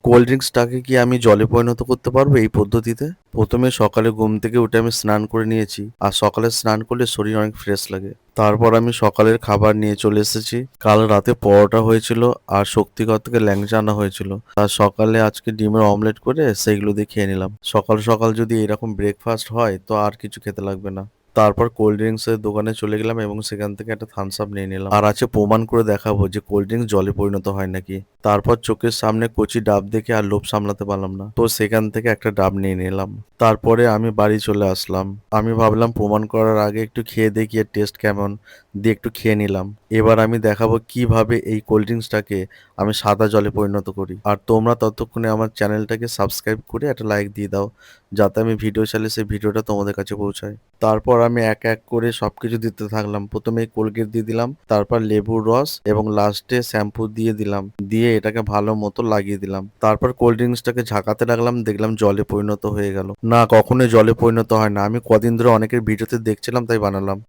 Cold ড্রিঙ্কসটাকে কি আমি জলে পরিণত করতে পারবো এই পদ্ধতিতে? প্রথমে সকালে ঘুম থেকে উঠে আমি স্নান করে নিয়েছি। আর সকালে স্নান করলে শরীর অনেক ফ্রেশ লাগে। তারপর আমি সকালের খাবার নিয়ে চলে এসেছি। কাল রাতে পরোটা হয়েছিল আর শক্তিগড় থেকে ল্যাংচা আনা হয়েছিল। আর সকালে আজকে ডিমের অমলেট করে সেইগুলো দিয়ে খেয়ে নিলাম। সকাল সকাল যদি এরকম ব্রেকফাস্ট হয় তো আর কিছু খেতে লাগবে না। তারপর কোল্ড ড্রিঙ্কস এর দোকানে চলে গেলাম এবং সেখান থেকে একটা থামস আপ নিয়ে নিলাম। আর আছে প্রমাণ করে দেখাবো যে কোল্ড ড্রিঙ্কস জলে পরিণত হয় নাকি। তারপর চোখের সামনে কচি ডাব দেখে আর লোভ সামলাতে পারলাম না, তো সেখান থেকে একটা ডাব নিয়ে নিলাম। তারপরে আমি বাড়ি চলে আসলাম। আমি ভাবলাম প্রমাণ করার আগে একটু খেয়ে দেখি এর টেস্ট কেমন, দিয়ে একটু খেয়ে নিলাম। এবার আমি দেখাবো কিভাবে এই কোল্ড ড্রিঙ্কসটাকে আমি সাদা জলে পরিণত করি। আর তোমরা ততক্ষণে আমার চ্যানেলটাকে সাবস্ক্রাইব করে একটা লাইক দিয়ে দাও, যাতে আমি ভিডিও চাইলে সেই ভিডিওটা তোমাদের কাছে পৌঁছায়। তারপর আমি এক এক করে সবকিছু দিতে থাকলাম। প্রথমে কোলগেট দিয়ে দিলাম, তারপর লেবুর রস এবং লাস্টে শ্যাম্পু দিয়ে দিলাম। দিয়ে এটাকে ভালো মতো লাগিয়ে দিলাম। তারপর কোল্ড ড্রিঙ্কসটাকে ঝাঁকাতে লাগলাম, দেখলাম জলে পরিণত হয়ে গেল। না, কখনোই জলে পরিণত হয় না। আমি কদিন ধরে অনেকের ভিডিওতে দেখছিলাম তাই বানালাম।